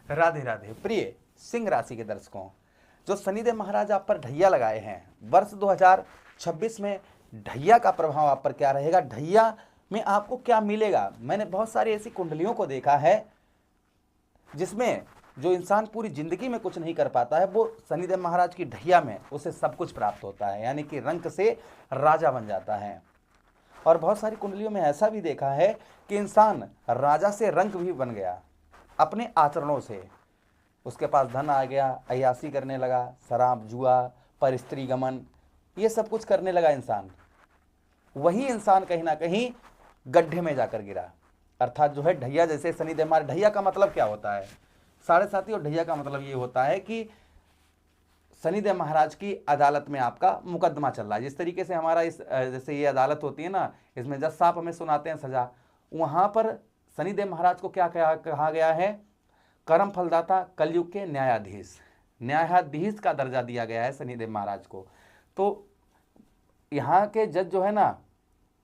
राधे राधे। प्रिय सिंह राशि के दर्शकों, जो शनिदेव महाराज आप पर ढैया लगाए हैं, वर्ष 2026 में ढैया का प्रभाव आप पर क्या रहेगा, ढैया में आपको क्या मिलेगा। मैंने बहुत सारी ऐसी कुंडलियों को देखा है जिसमें जो इंसान पूरी जिंदगी में कुछ नहीं कर पाता है, वो शनिदेव महाराज की ढैया में उसे सब कुछ प्राप्त होता है, यानी कि रंक से राजा बन जाता है। और बहुत सारी कुंडलियों में ऐसा भी देखा है कि इंसान राजा से रंक भी बन गया अपने आचरणों से। उसके पास धन आ गया, अय्यासी करने लगा, शराब जुआ पर स्त्री गमन, ये सब कुछ करने लगा इंसान। वही इंसान कहीं ना कहीं गड्ढे में जाकर गिरा, अर्थात जो है ढैया जैसे शनिदेव महाराज। ढैया का मतलब क्या होता है साढ़े साथी, और ढैया का मतलब ये होता है कि शनिदेव महाराज की अदालत में आपका मुकदमा चल रहा है। जिस तरीके से हमारा इस जैसे ये अदालत होती है ना, इसमें जज साहब हमें सुनाते हैं सजा, वहां पर शनिदेव महाराज को क्या कहा गया है, कर्म फलदाता, कलयुग के न्यायाधीश। न्यायाधीश का दर्जा दिया गया है शनिदेव महाराज को। तो यहाँ के जज जो है ना,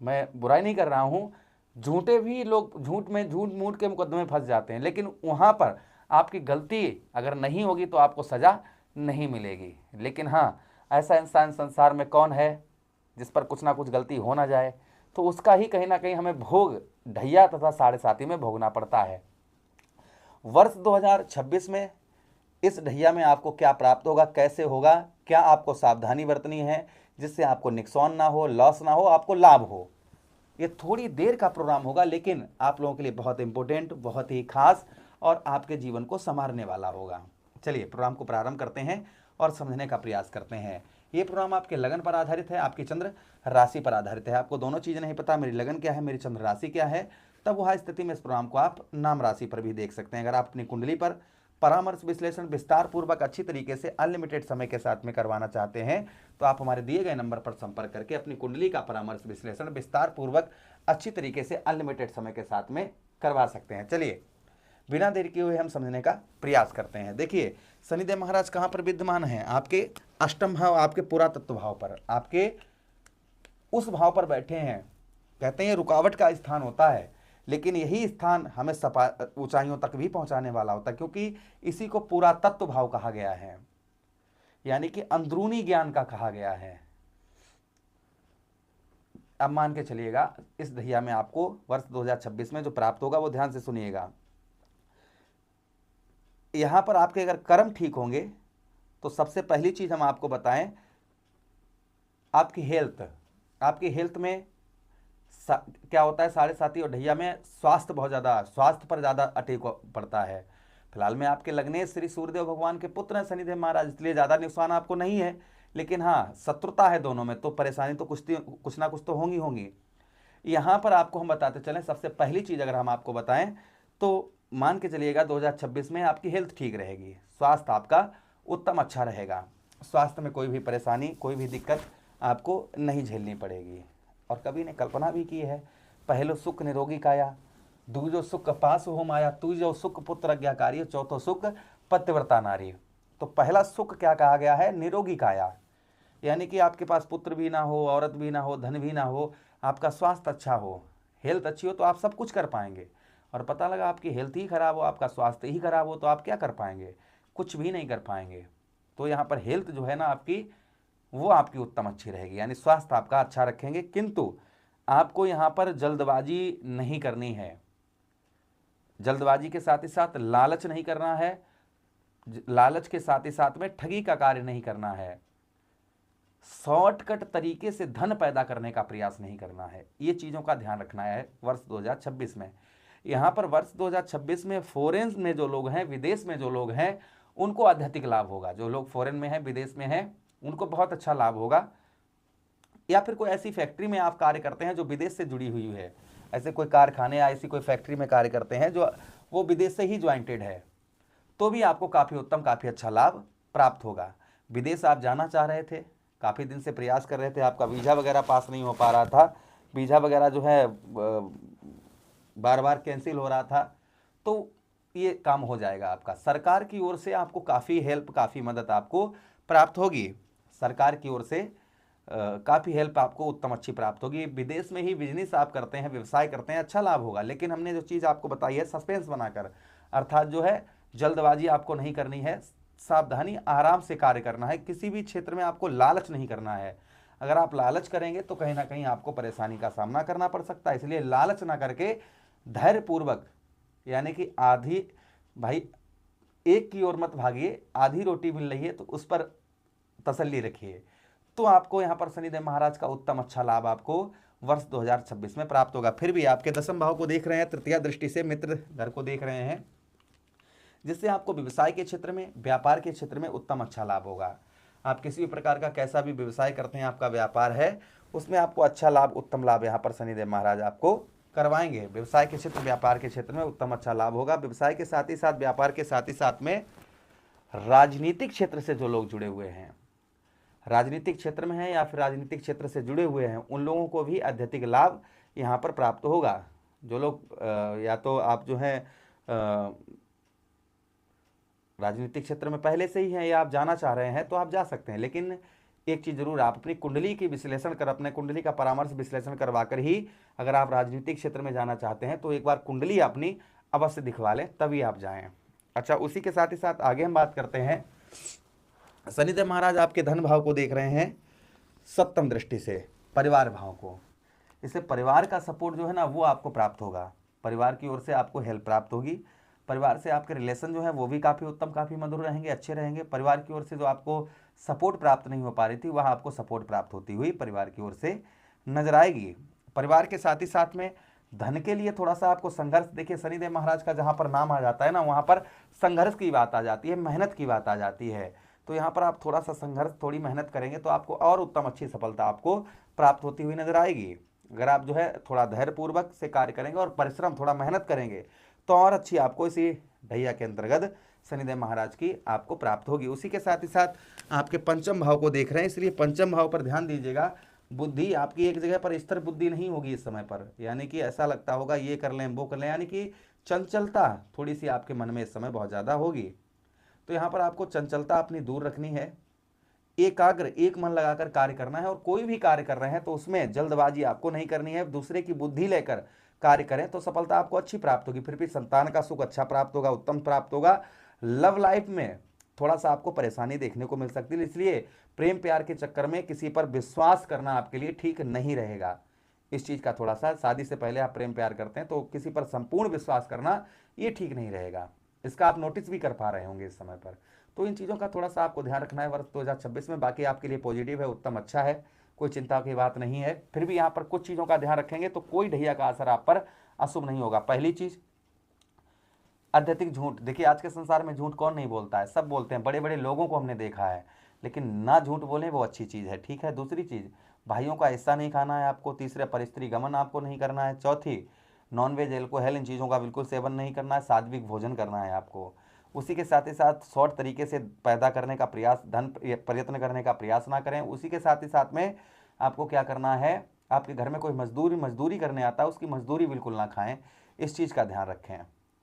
मैं बुराई नहीं कर रहा हूँ, झूठे भी लोग झूठ मूठ के मुकदमे में फंस जाते हैं, लेकिन वहाँ पर आपकी गलती अगर नहीं होगी तो आपको सजा नहीं मिलेगी। लेकिन हाँ, ऐसा इंसान संसार में कौन है जिस पर कुछ ना कुछ गलती हो ना जाए, तो उसका ही कहीं ना कहीं हमें भोग ढैया तथा साढ़े साथी में भोगना पड़ता है। वर्ष 2026 में इस ढैया में आपको क्या प्राप्त होगा, कैसे होगा, क्या आपको सावधानी बरतनी है जिससे आपको नुकसान ना हो, लॉस ना हो, आपको लाभ हो। ये थोड़ी देर का प्रोग्राम होगा, लेकिन आप लोगों के लिए बहुत इंपॉर्टेंट, बहुत ही खास और आपके जीवन को संवारने वाला होगा। चलिए प्रोग्राम को प्रारंभ करते हैं और समझने का प्रयास करते हैं। ये प्रोग्राम आपके लगन पर आधारित है, आपकी चंद्र राशि पर आधारित है। आपको दोनों चीज़ें नहीं पता, मेरी लगन क्या है, मेरी चंद्र राशि क्या है, तब वह स्थिति में इस प्रोग्राम को आप नाम राशि पर भी देख सकते हैं। अगर आप अपनी कुंडली पर परामर्श विश्लेषण विस्तार पूर्वक अच्छी तरीके से अनलिमिटेड समय के साथ में करवाना चाहते हैं, तो आप हमारे दिए गए नंबर पर संपर्क करके अपनी कुंडली का परामर्श विश्लेषण विस्तार पूर्वक अच्छी तरीके से अनलिमिटेड समय के साथ में करवा सकते हैं। चलिए बिना देर किए हुए हम समझने का प्रयास करते हैं। देखिए शनिदेव महाराज कहाँ पर विद्यमान हैं, आपके अष्टम भाव, आपके पुरातत्व भाव पर, आपके उस भाव पर बैठे हैं। कहते हैं रुकावट का स्थान होता है, लेकिन यही स्थान हमें ऊंचाइयों तक भी पहुंचाने वाला होता है, क्योंकि इसी को पुरातत्व भाव कहा गया है, यानी कि अंदरूनी ज्ञान का कहा गया है। अब मान के चलिएगा इस ढैया में आपको वर्ष 2026 में जो प्राप्त होगा वो ध्यान से सुनिएगा। यहां पर आपके अगर कर्म ठीक होंगे तो सबसे पहली चीज हम आपको बताएं, आपकी हेल्थ में क्या होता है साढ़े साथी और ढैया में, स्वास्थ्य बहुत ज़्यादा, स्वास्थ्य पर ज़्यादा अटैक पड़ता है। फिलहाल में आपके लगने श्री सूर्यदेव भगवान के पुत्र हैं शनिदेव महाराज, इसलिए ज़्यादा नुकसान आपको नहीं है, लेकिन हाँ शत्रुता है दोनों में, तो परेशानी तो कुछ ना कुछ तो होंगी। यहाँ पर आपको हम बताते चलें, सबसे पहली चीज़ अगर हम आपको बताएं तो मान के चलिएगा 2026 में आपकी हेल्थ ठीक रहेगी, स्वास्थ्य आपका उत्तम अच्छा रहेगा, स्वास्थ्य में कोई भी परेशानी, कोई भी दिक्कत आपको नहीं झेलनी पड़ेगी। और कवि ने कल्पना भी की है, पहलो सुख निरोगी काया, दूजो सुख पास हो माया, तुझो सुख पुत्र आज्ञाकारी, चौथो सुख पतिव्रता नारी। तो पहला सुख क्या कहा गया है, निरोगी काया, यानी कि आपके पास पुत्र भी ना हो, औरत भी ना हो, धन भी ना हो, आपका स्वास्थ्य अच्छा हो, हेल्थ अच्छी हो तो आप सब कुछ कर पाएंगे। और पता लगा आपकी हेल्थ ही खराब हो, आपका स्वास्थ्य ही खराब हो, तो आप क्या कर पाएंगे, कुछ भी नहीं कर पाएंगे। तो यहाँ पर हेल्थ जो है ना आपकी, वो आपकी उत्तम अच्छी रहेगी, यानी स्वास्थ्य आपका अच्छा रखेंगे। किंतु आपको यहाँ पर जल्दबाजी नहीं करनी है, जल्दबाजी के साथ ही साथ लालच नहीं करना है, लालच के साथ ही साथ में ठगी का कार्य नहीं करना है, शॉर्टकट तरीके से धन पैदा करने का प्रयास नहीं करना है। ये चीज़ों का ध्यान रखना है वर्ष 2026 में। यहाँ पर वर्ष 2026 में फॉरेन में जो लोग हैं, विदेश में जो लोग हैं, उनको आध्यात्मिक लाभ होगा। जो लोग फॉरेन में हैं, विदेश में हैं, उनको बहुत अच्छा लाभ होगा। या फिर कोई ऐसी फैक्ट्री में आप कार्य करते हैं जो विदेश से जुड़ी हुई है, ऐसे कोई कारखाने या ऐसी कोई फैक्ट्री में कार्य करते हैं जो वो विदेश से ही ज्वाइंटेड है, तो भी आपको काफ़ी उत्तम, काफ़ी अच्छा लाभ प्राप्त होगा। विदेश आप जाना चाह रहे थे, काफ़ी दिन से प्रयास कर रहे थे, आपका वीज़ा वगैरह पास नहीं हो पा रहा था, वीज़ा वगैरह जो है बार बार कैंसिल हो रहा था, तो ये काम हो जाएगा आपका। सरकार की ओर से आपको काफ़ी हेल्प, काफ़ी मदद आपको प्राप्त होगी, सरकार की ओर से काफ़ी हेल्प आपको उत्तम अच्छी प्राप्त होगी। विदेश में ही बिजनेस आप करते हैं, व्यवसाय करते हैं, अच्छा लाभ होगा। लेकिन हमने जो चीज़ आपको बताई है सस्पेंस बनाकर, अर्थात जो है जल्दबाजी आपको नहीं करनी है, सावधानी आराम से कार्य करना है, किसी भी क्षेत्र में आपको लालच नहीं करना है। अगर आप लालच करेंगे तो कहीं ना कहीं आपको परेशानी का सामना करना पड़ सकता है, इसलिए लालच ना करके धैर्यपूर्वक, यानी कि आधी, भाई एक की ओर मत भागिए, आधी रोटी मिल रही है तो उस पर तसल्ली रखिए। तो आपको यहाँ पर शनिदेव महाराज का उत्तम अच्छा लाभ आपको वर्ष 2026 में प्राप्त होगा। फिर भी आपके दसम भाव को देख रहे हैं, तृतीय दृष्टि से मित्र घर को देख रहे हैं, जिससे आपको व्यवसाय के क्षेत्र में, व्यापार के क्षेत्र में उत्तम अच्छा लाभ होगा। आप किसी भी प्रकार का कैसा भी व्यवसाय करते हैं, आपका व्यापार है, उसमें आपको अच्छा लाभ, उत्तम लाभ यहाँ पर शनिदेव महाराज आपको करवाएंगे। व्यवसाय के क्षेत्र, व्यापार के क्षेत्र में उत्तम अच्छा लाभ होगा। व्यवसाय के साथ ही साथ, व्यापार के साथ ही साथ में राजनीतिक क्षेत्र से जो लोग जुड़े हुए हैं, राजनीतिक क्षेत्र में हैं या फिर राजनीतिक क्षेत्र से जुड़े हुए हैं, उन लोगों को भी अत्यधिक लाभ यहाँ पर प्राप्त होगा। जो लोग या तो आप जो है राजनीतिक क्षेत्र में पहले से ही हैं या आप जाना चाह रहे हैं तो आप जा सकते हैं, लेकिन एक चीज़ जरूर, आप अपनी कुंडली की विश्लेषण कर, अपने कुंडली का परामर्श विश्लेषण करवा कर ही अगर आप राजनीतिक क्षेत्र में जाना चाहते हैं तो एक बार कुंडली अपनी अवश्य दिखवा लें, तभी आप जाएं। अच्छा, उसी के साथ ही साथ आगे हम बात करते हैं, शनिदेव महाराज आपके धन भाव को देख रहे हैं सप्तम दृष्टि से, परिवार भाव को। इससे परिवार का सपोर्ट जो है ना वो आपको प्राप्त होगा, परिवार की ओर से आपको हेल्प प्राप्त होगी। परिवार से आपके रिलेशन जो है वो भी काफ़ी उत्तम, काफ़ी मधुर रहेंगे, अच्छे रहेंगे। परिवार की ओर से जो आपको सपोर्ट प्राप्त नहीं हो पा रही थी, वह आपको सपोर्ट प्राप्त होती हुई परिवार की ओर से नजर आएगी। परिवार के साथ ही साथ में धन के लिए थोड़ा सा आपको संघर्ष, देखिए शनिदेव महाराज का जहाँ पर नाम आ जाता है ना, वहाँ पर संघर्ष की बात आ जाती है, मेहनत की बात आ जाती है। तो यहाँ पर आप थोड़ा सा संघर्ष, थोड़ी मेहनत करेंगे तो आपको और उत्तम अच्छी सफलता आपको प्राप्त होती हुई नजर आएगी। अगर आप जो है थोड़ा धैर्यपूर्वक से कार्य करेंगे और परिश्रम, थोड़ा मेहनत करेंगे तो और अच्छी आपको इसी ढैया के अंतर्गत शनिदेव महाराज की आपको प्राप्त होगी। उसी के साथ ही साथ आपके पंचम भाव को देख रहे हैं, इसलिए पंचम भाव पर ध्यान दीजिएगा। बुद्धि आपकी एक जगह पर स्थिर बुद्धि नहीं होगी इस समय पर, यानी कि ऐसा लगता होगा ये कर लें वो कर लें, यानी कि चंचलता थोड़ी सी आपके मन में इस समय बहुत ज़्यादा होगी। तो यहाँ पर आपको चंचलता अपनी दूर रखनी है, एकाग्र, एक मन लगाकर कार्य करना है। और कोई भी कार्य कर रहे हैं तो उसमें जल्दबाजी आपको नहीं करनी है, दूसरे की बुद्धि लेकर कार्य करें तो सफलता आपको अच्छी प्राप्त होगी। फिर भी संतान का सुख अच्छा प्राप्त होगा, उत्तम प्राप्त होगा। लव लाइफ में थोड़ा सा आपको परेशानी देखने को मिल सकती है, इसलिए प्रेम प्यार के चक्कर में किसी पर विश्वास करना आपके लिए ठीक नहीं रहेगा। इस चीज़ का थोड़ा सा, शादी से पहले आप प्रेम प्यार करते हैं तो किसी पर संपूर्ण विश्वास करना ये ठीक नहीं रहेगा, इसका आप नोटिस भी कर पा रहे होंगे इस समय पर। तो इन चीज़ों का थोड़ा सा आपको ध्यान रखना है वर्ष 2026 में। बाकी आपके लिए पॉजिटिव है, उत्तम अच्छा है, कोई चिंता की बात नहीं है। फिर भी यहाँ पर कुछ चीज़ों का ध्यान रखेंगे तो कोई ढैया का असर आप पर अशुभ नहीं होगा। पहली चीज़, अत्यधिक झूठ। देखिए आज के संसार में झूठ कौन नहीं बोलता है, सब बोलते हैं, बड़े बड़े लोगों को हमने देखा है, लेकिन ना झूठ बोलें वो अच्छी चीज़ है, ठीक है। दूसरी चीज़, भाइयों का हिस्सा नहीं खाना है आपको। तीसरे, परिस्त्री गमन आपको नहीं करना है। चौथी, नॉनवेज, एल्कोहल, इन चीज़ों का बिल्कुल सेवन नहीं करना है, सात्विक भोजन करना है आपको। उसी के साथ ही साथ शॉर्ट तरीके से पैदा करने का प्रयास, धन प्रयत्न करने का प्रयास ना करें। उसी के साथ ही साथ में आपको क्या करना है, आपके घर में कोई मजदूरी करने आता है, उसकी मजदूरी बिल्कुल ना खाएं, इस चीज़ का ध्यान रखें।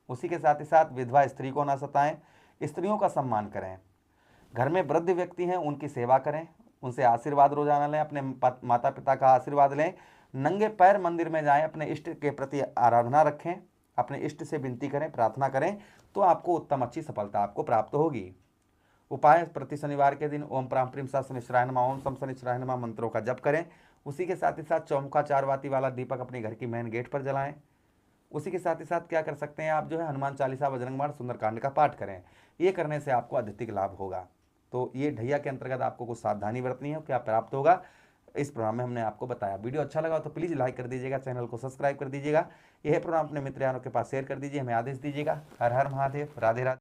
उसी के साथ ही साथ विधवा स्त्री को ना सताएं, स्त्रियों का सम्मान करें। घर में वृद्ध व्यक्ति हैं उनकी सेवा करें, उनसे आशीर्वाद रोजाना लें, अपने माता पिता का आशीर्वाद लें। नंगे पैर मंदिर में जाएं, अपने इष्ट के प्रति आराधना रखें, अपने इष्ट से विनती करें, प्रार्थना करें तो आपको उत्तम अच्छी सफलता आपको प्राप्त होगी। उपाय, प्रति शनिवार के दिन ओम प्राम प्रीम सा शनिश्चराय नमः, ओम सम शनिश्चराय नमः मंत्रों का जप करें। उसी के साथ ही साथ चौमुखा 4 बाती वाला दीपक अपने घर की मेन गेट पर जलाएं। उसी के साथ ही साथ क्या कर सकते हैं आप, जो है हनुमान चालीसा, बजरंग बाण, सुंदरकांड का पाठ करें। ये करने से आपको अधिक लाभ होगा। तो ये ढैया के अंतर्गत आपको कुछ सावधानी बरतनी है, क्या प्राप्त होगा इस प्रोग्राम में हमने आपको बताया। वीडियो अच्छा लगा तो प्लीज़ लाइक कर दीजिएगा, चैनल को सब्सक्राइब कर दीजिएगा। यह प्रोग्राम अपने मित्रों के पास शेयर कर दीजिए, हमें आदेश दीजिएगा। हर हर महादेव, राधे राधे।